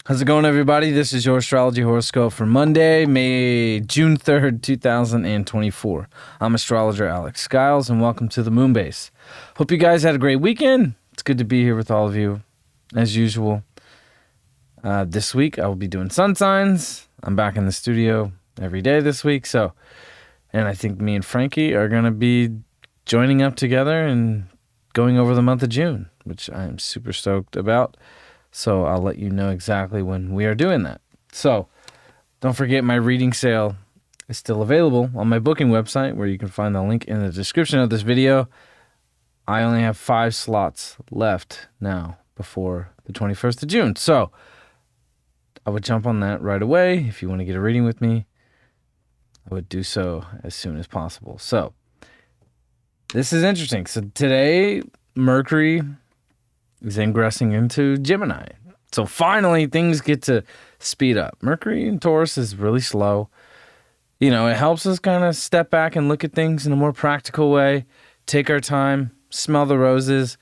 How's it going, everybody? This is your Astrology Horoscope for Monday, June 3rd, 2024. I'm astrologer Alex Skyles, and welcome to the Moonbase. Hope you guys had a great weekend. It's good to be here with all of you, as usual. This week, I will be doing sun signs. I'm back in the studio every day this week, and I think me and Frankie are going to be joining up together and going over the month of June, which I am super stoked about. So I'll let you know exactly when we are doing that. So don't forget, my reading sale is still available on my booking website, where you can find the link in the description of this video. I only have 5 slots left now before the 21st of June. So I would jump on that right away. If you want to get a reading with me, I would do so as soon as possible. So this is interesting. So today, Mercury is ingressing into Gemini. So finally, things get to speed up. Mercury in Taurus is really slow. You know, it helps us kind of step back and look at things in a more practical way, take our time, smell the roses.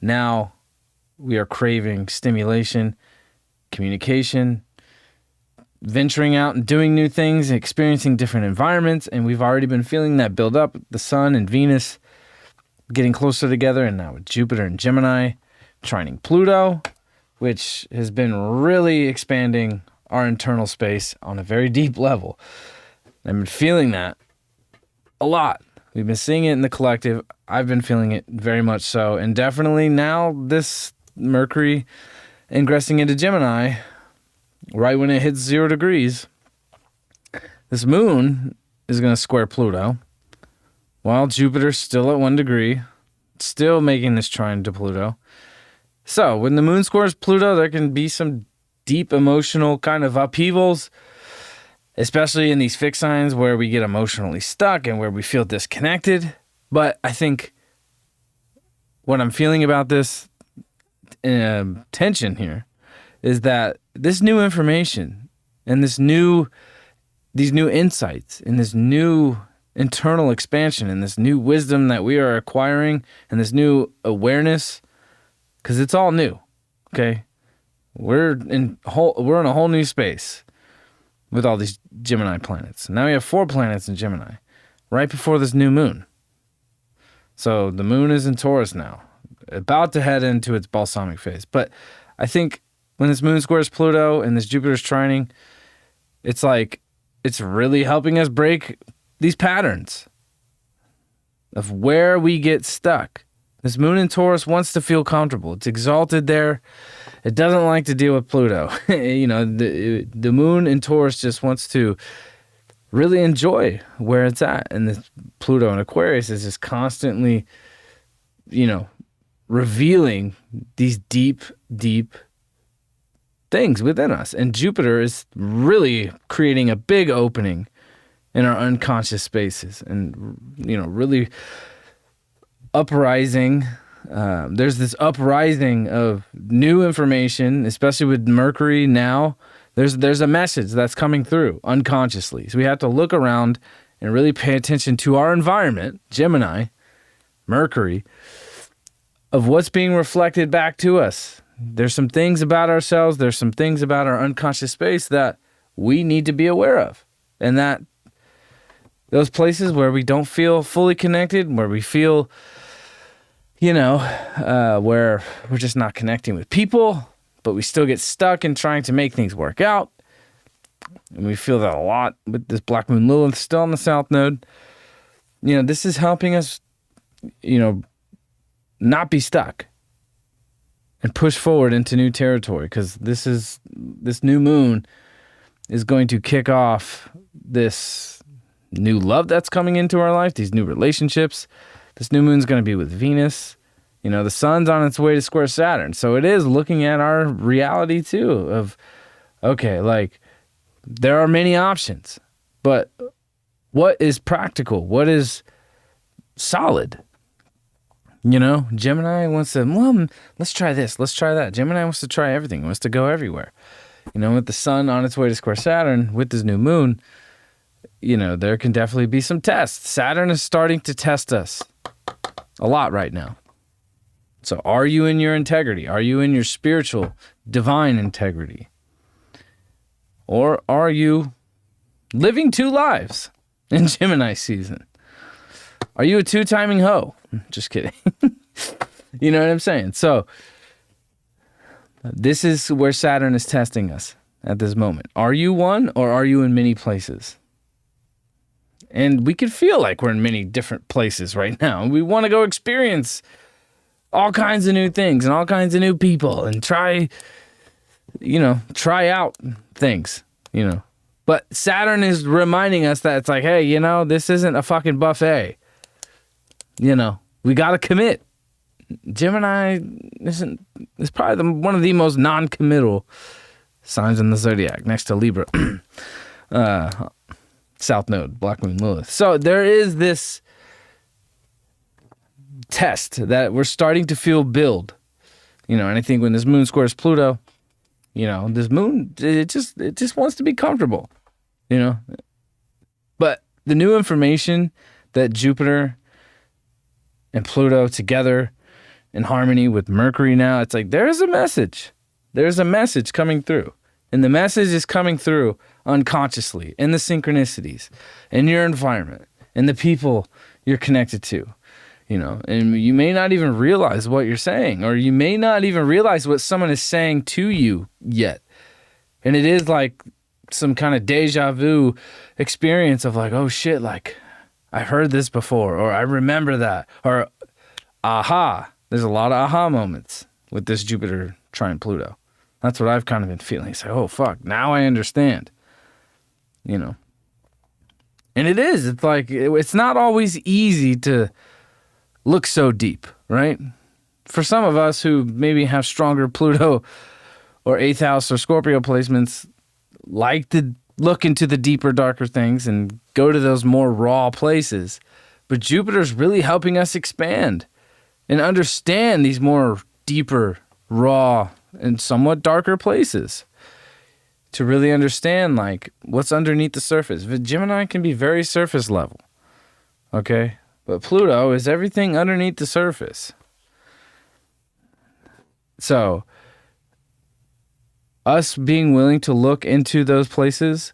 Now we are craving stimulation, communication, venturing out and doing new things, experiencing different environments. And we've already been feeling that build up. The Sun and Venus getting closer together, and now with Jupiter and Gemini trining Pluto, which has been really expanding our internal space on a very deep level. I've been feeling that a lot. We've been seeing it in the collective. I've been feeling it very much so. And definitely now this Mercury ingressing into Gemini, right when it hits 0 degrees, this moon is going to square Pluto, while Jupiter's still at 1 degree, still making this trine to Pluto. So when the moon squares Pluto, there can be some deep emotional kind of upheavals, especially in these fixed signs where we get emotionally stuck and where we feel disconnected. But I think what I'm feeling about this tension here is that this new information and these new insights and this new internal expansion and this new wisdom that we are acquiring and this new awareness, because it's all new, okay? We're in a whole new space with all these Gemini planets. Now we have 4 planets in Gemini right before this new moon. So the moon is in Taurus now, about to head into its balsamic phase. But I think when this moon squares Pluto and this Jupiter's trining, it's like it's really helping us break these patterns of where we get stuck. This moon in Taurus wants to feel comfortable. It's exalted there. It doesn't like to deal with Pluto. You know, the moon in Taurus just wants to really enjoy where it's at. And this Pluto in Aquarius is just constantly, revealing these deep, deep things within us. And Jupiter is really creating a big opening in our unconscious spaces and, really uprising. There's this uprising of new information, especially with Mercury now. There's a message that's coming through unconsciously. So we have to look around and really pay attention to our environment, Gemini, Mercury, of what's being reflected back to us. There's some things about ourselves, there's some things about our unconscious space that we need to be aware of. And that those places where we don't feel fully connected, where we feel where we're just not connecting with people, but we still get stuck in trying to make things work out. And we feel that a lot with this Black Moon Lilith still on the South Node. This is helping us, not be stuck and push forward into new territory, because this new moon is going to kick off this new love that's coming into our life, these new relationships. This new moon's going to be with Venus. The sun's on its way to square Saturn. So it is looking at our reality too of, okay, like there are many options, but what is practical? What is solid? Gemini wants to, let's try this, let's try that. Gemini wants to try everything, wants to go everywhere. With the sun on its way to square Saturn with this new moon, there can definitely be some tests. Saturn is starting to test us a lot right now. So are you in your integrity? Are you in your spiritual, divine integrity? Or are you living two lives in Gemini season? Are you a two-timing hoe? Just kidding. You know what I'm saying? So this is where Saturn is testing us at this moment. Are you one, or are you in many places? And we could feel like we're in many different places right now. We want to go experience all kinds of new things and all kinds of new people and try out things, But Saturn is reminding us that it's like, hey, this isn't a fucking buffet. We got to commit. Gemini is probably one of the most non-committal signs in the zodiac, next to Libra. South Node, Black Moon, Lilith. So there is this test that we're starting to feel build. And I think when this moon squares Pluto, this moon, it just wants to be comfortable, But the new information that Jupiter and Pluto together in harmony with Mercury now, it's like there's a message. There's a message coming through. And the message is coming through unconsciously in the synchronicities, in your environment, in the people you're connected to, and you may not even realize what you're saying, or you may not even realize what someone is saying to you yet. And it is like some kind of deja vu experience of like, oh shit, like I heard this before, or I remember that, or aha. There's a lot of aha moments with this Jupiter trine Pluto. That's what I've kind of been feeling. It's like, oh, fuck, now I understand. And it is. It's like, it's not always easy to look so deep, right? For some of us who maybe have stronger Pluto or 8th house or Scorpio placements, like to look into the deeper, darker things and go to those more raw places. But Jupiter's really helping us expand and understand these more deeper, raw, and somewhat darker places, to really understand like what's underneath the surface. Gemini can be very surface level, okay? But Pluto is everything underneath the surface. So us being willing to look into those places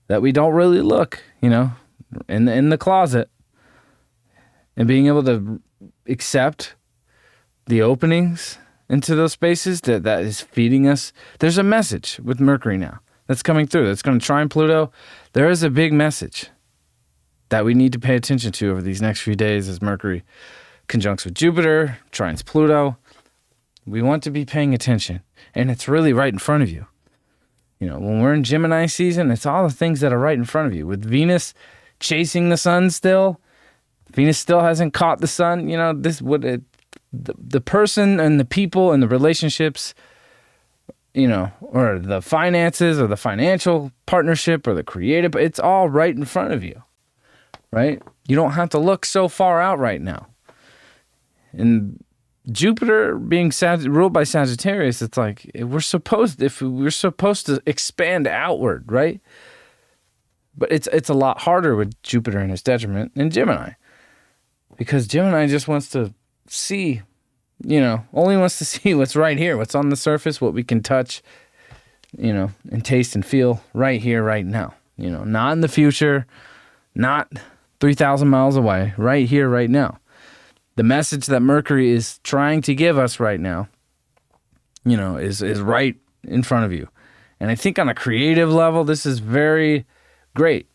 that we don't really look, in the closet, and being able to accept the openings into those spaces that is feeding us. There's a message with Mercury now that's coming through. That's going to trine Pluto. There is a big message that we need to pay attention to over these next few days as Mercury conjuncts with Jupiter, trines Pluto. We want to be paying attention, and it's really right in front of you. When we're in Gemini season, it's all the things that are right in front of you. With Venus chasing the sun still, Venus still hasn't caught the sun. The person and the people and the relationships, or the finances or the financial partnership or the creative, it's all right in front of you, right? You don't have to look so far out right now. And Jupiter being ruled by Sagittarius, it's like we're supposed to expand outward, right? But it's a lot harder with Jupiter in its detriment than Gemini, because Gemini just wants to see, only wants to see what's right here, what's on the surface, what we can touch, and taste and feel right here, right now. Not in the future, not 3,000 miles away, right here, right now. The message that Mercury is trying to give us right now, is right in front of you. And I think on a creative level, this is very great.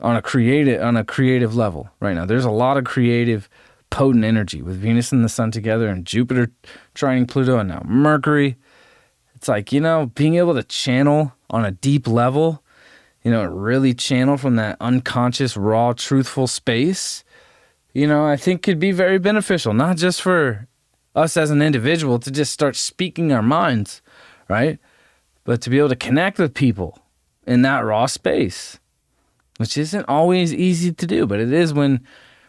On a creative level right now. There's a lot of creative, potent energy with Venus and the Sun together and Jupiter trining Pluto and now Mercury. It's like, being able to channel on a deep level, really channel from that unconscious, raw, truthful space, I think could be very beneficial, not just for us as an individual to just start speaking our minds, right? But to be able to connect with people in that raw space, which isn't always easy to do, but it is when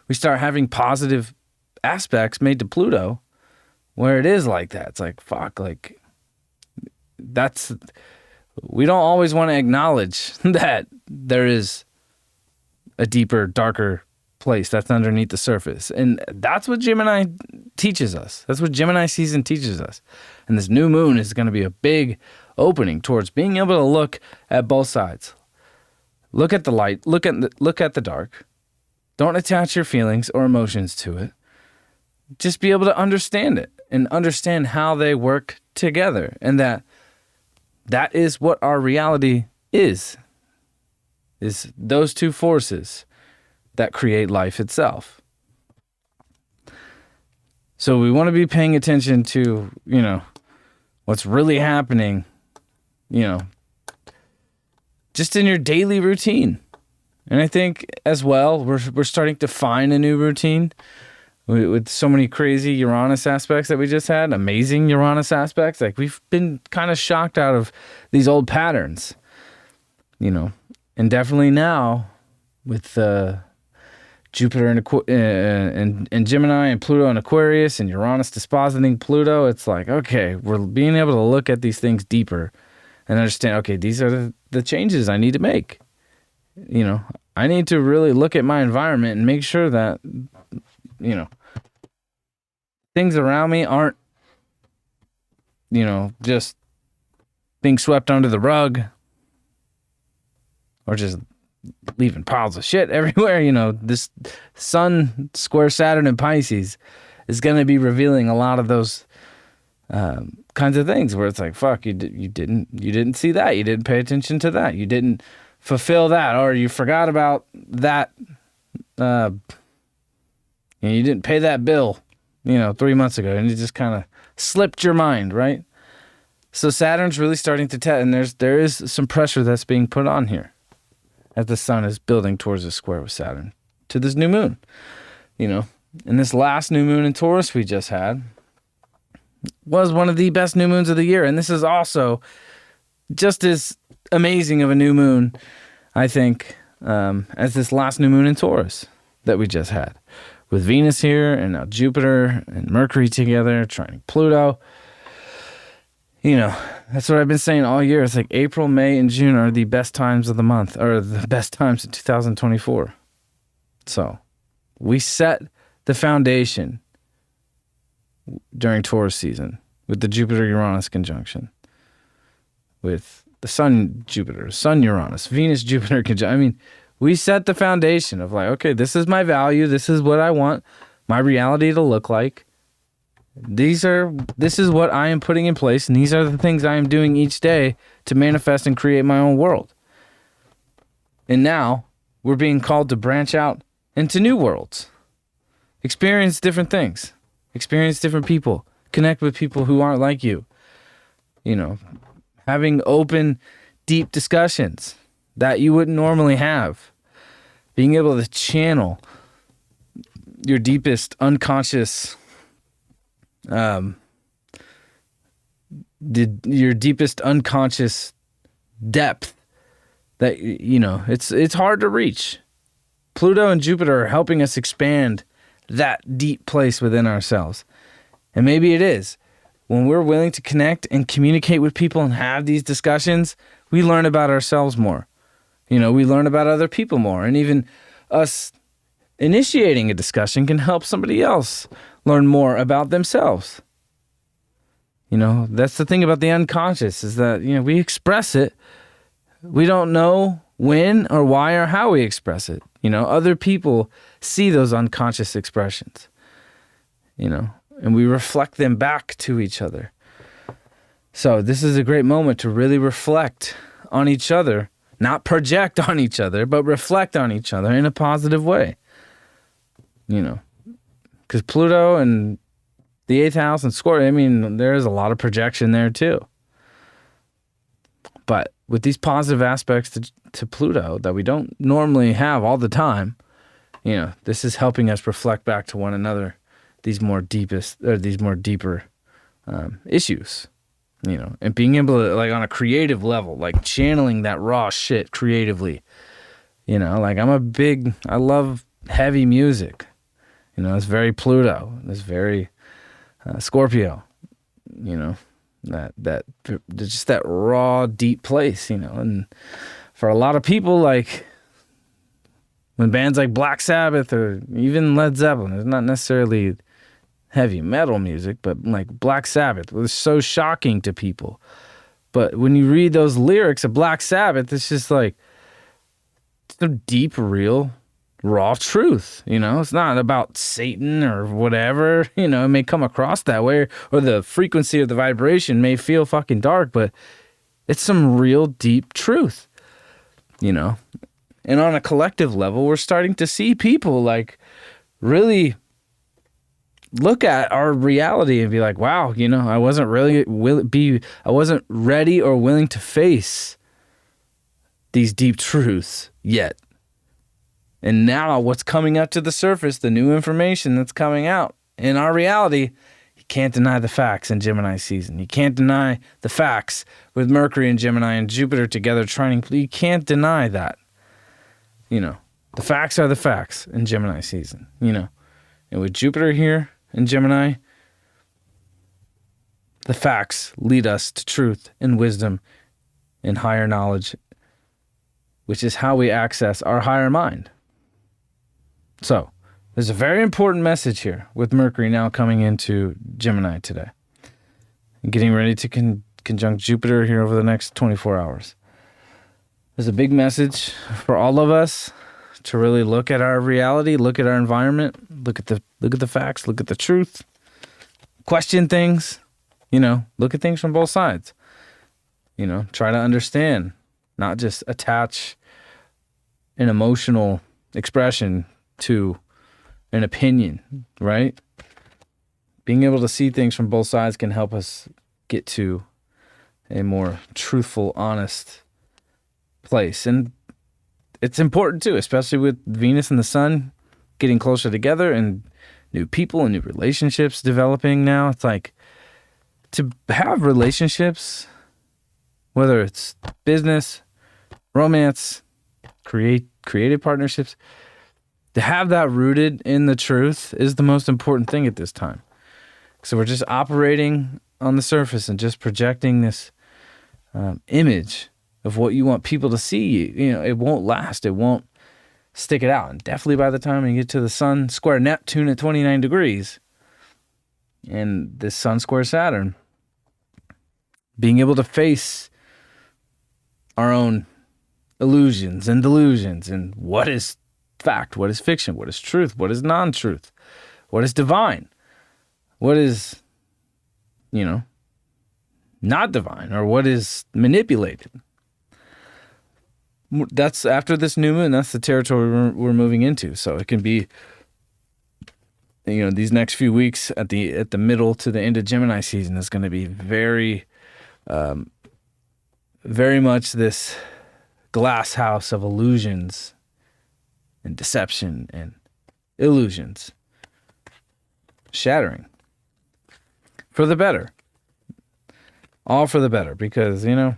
we start having positive aspects made to Pluto, where it is like that. It's like, fuck, like, we don't always want to acknowledge that there is a deeper, darker place that's underneath the surface. And that's what Gemini teaches us. That's what Gemini season teaches us. And this new moon is going to be a big opening towards being able to look at both sides. Look at the light, look at the dark. Don't attach your feelings or emotions to it. Just be able to understand it and understand how they work together, and that is what our reality is those two forces that create life itself. So we want to be paying attention to, what's really happening, just in your daily routine. And I think as well, we're starting to find a new routine with so many crazy Uranus aspects that we just had, amazing Uranus aspects. Like, we've been kind of shocked out of these old patterns, and definitely now with Jupiter and Gemini and Pluto and Aquarius and Uranus dispositing Pluto, it's like, okay, we're being able to look at these things deeper and understand, okay, these are the changes I need to make. I need to really look at my environment and make sure that, things around me aren't, just being swept under the rug or just leaving piles of shit everywhere. This Sun square Saturn in Pisces is going to be revealing a lot of those kinds of things where it's like, fuck, you didn't see that, you didn't pay attention to that, you didn't fulfill that, or you forgot about that, you didn't pay that bill 3 months ago, and it just kind of slipped your mind, right? So Saturn's really starting to test, and there is some pressure that's being put on here as the sun is building towards a square with Saturn to this new moon. And this last new moon in Taurus we just had was one of the best new moons of the year. And this is also just as amazing of a new moon, I think, as this last new moon in Taurus that we just had. With Venus here and now Jupiter and Mercury together, trining Pluto. That's what I've been saying all year. It's like April, May, and June are the best times of the month, or the best times in 2024. So we set the foundation during Taurus season with the Jupiter-Uranus conjunction, with the Sun-Jupiter, Sun-Uranus, Venus-Jupiter conjunction. I mean, we set the foundation of like, okay, this is my value. This is what I want my reality to look like. This is what I am putting in place, and these are the things I am doing each day to manifest and create my own world. And now we're being called to branch out into new worlds, experience different things, experience different people, connect with people who aren't like you, having open, deep discussions that you wouldn't normally have, being able to channel your deepest unconscious your deepest unconscious depth that it's hard to reach. Pluto and Jupiter are helping us expand that deep place within ourselves. And maybe it is. When we're willing to connect and communicate with people and have these discussions, we learn about ourselves more. We learn about other people more, and even us initiating a discussion can help somebody else learn more about themselves. That's the thing about the unconscious, is that, we express it. We don't know when or why or how we express it. Other people see those unconscious expressions, and we reflect them back to each other. So this is a great moment to really reflect on each other, not project on each other, but reflect on each other in a positive way. Because Pluto and the 8th house and Scorpio, there's a lot of projection there too. But with these positive aspects to Pluto that we don't normally have all the time, this is helping us reflect back to one another these deeper issues, and being able to, like, on a creative level, like channeling that raw shit creatively. Like I love heavy music. It's very Pluto. It's very Scorpio. That just that raw, deep place. And for a lot of people, like when bands like Black Sabbath or even Led Zeppelin, it's not necessarily heavy metal music, but like Black Sabbath was so shocking to people But when you read those lyrics of Black Sabbath, it's just like some deep, real, raw truth. It's not about Satan or whatever. It may come across that way, or the frequency of the vibration may feel fucking dark, but it's some real deep truth, And on a collective level, we're starting to see people like really look at our reality and be like, wow, I wasn't I wasn't ready or willing to face these deep truths yet. And now what's coming up to the surface, the new information that's coming out in our reality, you can't deny the facts in Gemini season. You can't deny the facts with Mercury and Gemini and Jupiter together trining. You can't deny that. The facts are the facts in Gemini season, And with Jupiter here in Gemini, the facts lead us to truth and wisdom and higher knowledge, which is how we access our higher mind. So, there's a very important message here with Mercury now coming into Gemini today. And getting ready to conjunct Jupiter here over the next 24 hours. There's a big message for all of us to really look at our reality, look at our environment, look at the facts, look at the truth, question things, look at things from both sides. Try to understand, not just attach an emotional expression to an opinion, right? Being able to see things from both sides can help us get to a more truthful, honest place. And it's important too, especially with Venus and the Sun getting closer together and new people and new relationships developing now. It's like to have relationships, whether it's business, romance, creative partnerships, to have that rooted in the truth is the most important thing at this time. So we're just operating on the surface and just projecting this image of what you want people to see. It won't last. It won't stick it out. And definitely by the time you get to the Sun square Neptune at 29 degrees and this Sun square Saturn, being able to face our own illusions and delusions and what is fact, what is fiction, what is truth, what is non-truth, what is divine, what is, not divine, or what is manipulated. That's after this new moon, that's the territory we're moving into. So it can be, these next few weeks at the middle to the end of Gemini season is going to be very, very much this glass house of illusions and deception and illusions shattering for the better. All for the better, because, I don't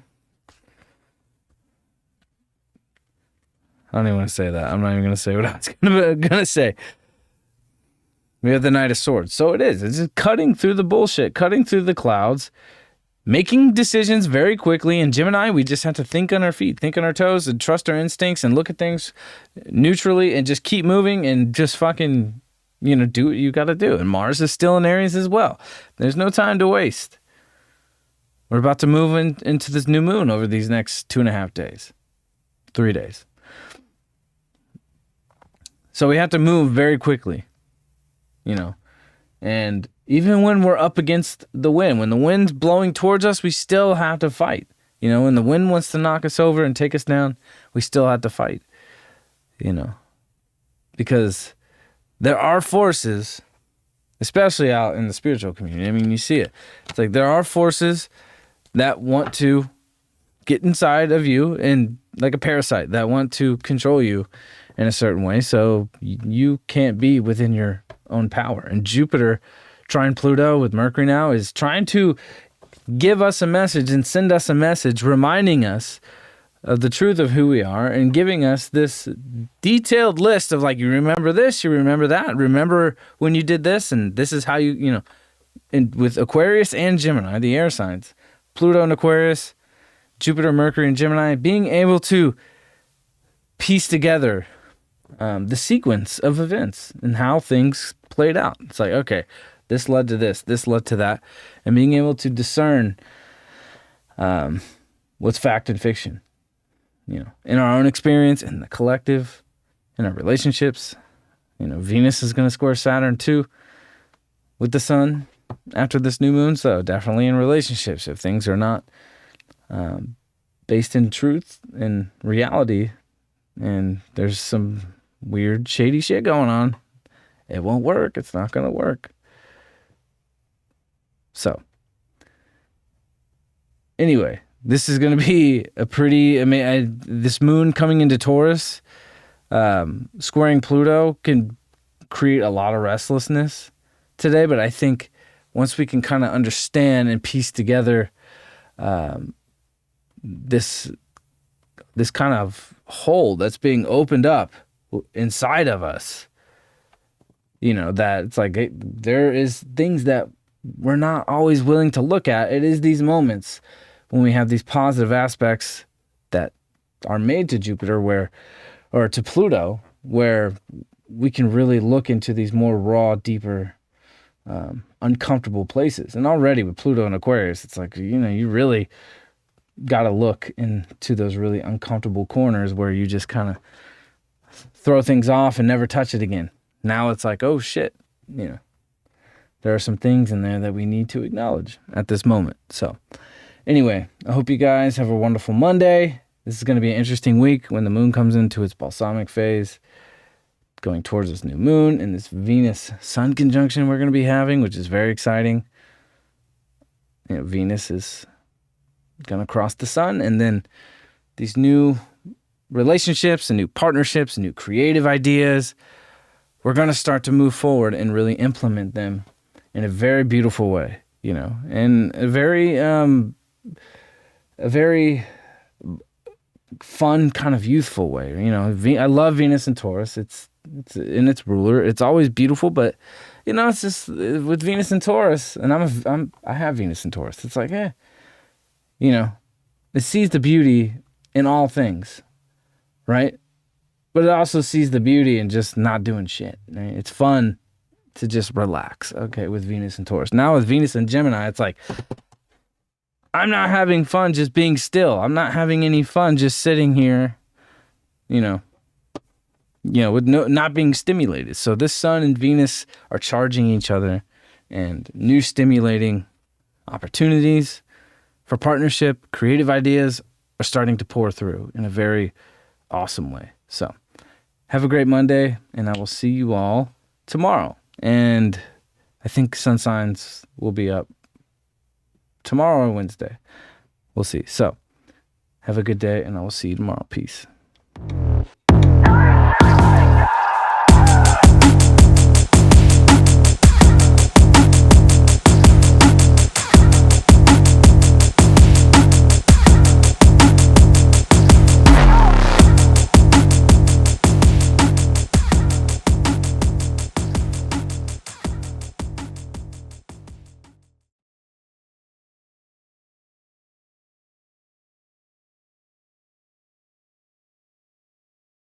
even want to say that. I'm not even going to say what I was going to say. We have the Knight of Swords. So it is. It's just cutting through the bullshit, cutting through the clouds, making decisions very quickly. In Gemini, we just have to think on our feet, think on our toes, and trust our instincts and look at things neutrally and just keep moving and just fucking, do what you got to do. And Mars is still in Aries as well. There's no time to waste. We're about to move into this new moon over these next 2.5 days, 3 days. So we have to move very quickly, and even when we're up against the wind, when the wind's blowing towards us, we still have to fight. When the wind wants to knock us over and take us down, we still have to fight, because there are forces, especially out in the spiritual community. I mean, you see it. It's like there are forces that want to get inside of you and like a parasite that want to control you in a certain way. So you can't be within your own power. And Jupiter trine Pluto with Mercury now is trying to give us a message and send us a message reminding us of the truth of who we are and giving us this detailed list of like, you remember this, you remember that, remember when you did this, and this is how and with Aquarius and Gemini, the air signs, Pluto and Aquarius, Jupiter, Mercury, and Gemini, being able to piece together the sequence of events and how things played out. It's like, okay, this led to this led to that, and being able to discern What's fact and fiction? In our own experience, in the collective, in our relationships. Venus is going to square Saturn too with the sun after this new moon. So definitely in relationships, if things are not based in truth and reality, and there's some weird, shady shit going on, it won't work. It's not going to work. So anyway, this is going to be a pretty, this moon coming into Taurus, squaring Pluto can create a lot of restlessness today. But I think once we can kind of understand and piece together this kind of hole that's being opened up inside of us, that it's like there is things that we're not always willing to look at. It is these moments when we have these positive aspects that are made to Jupiter or to Pluto, where we can really look into these more raw, deeper, uncomfortable places. And already with Pluto and Aquarius, it's like, you really got to look into those really uncomfortable corners where you just kind of throw things off and never touch it again. Now it's like, oh shit, there are some things in there that we need to acknowledge at this moment. So anyway, I hope you guys have a wonderful Monday. This is going to be an interesting week when the moon comes into its balsamic phase, going towards this new moon and this Venus-Sun conjunction we're going to be having, which is very exciting. Venus is going to cross the sun, and then these new relationships and new partnerships and new creative ideas, we're going to start to move forward and really implement them in a very beautiful way, and a very fun kind of youthful way. I love Venus and Taurus. It's in its ruler. It's always beautiful, but it's just with Venus and Taurus, and I have Venus and Taurus. It's like, it sees the beauty in all things, right? But it also sees the beauty in just not doing shit. Right? It's fun to just relax, okay, with Venus and Taurus. Now with Venus and Gemini, it's like, I'm not having fun just being still. I'm not having any fun just sitting here, with not being stimulated. So this Sun and Venus are charging each other, and new stimulating opportunities for partnership, creative ideas are starting to pour through in a very awesome way. So have a great Monday, and I will see you all tomorrow. And I think sun signs will be up tomorrow or Wednesday. We'll see. So have a good day, and I will see you tomorrow. Peace.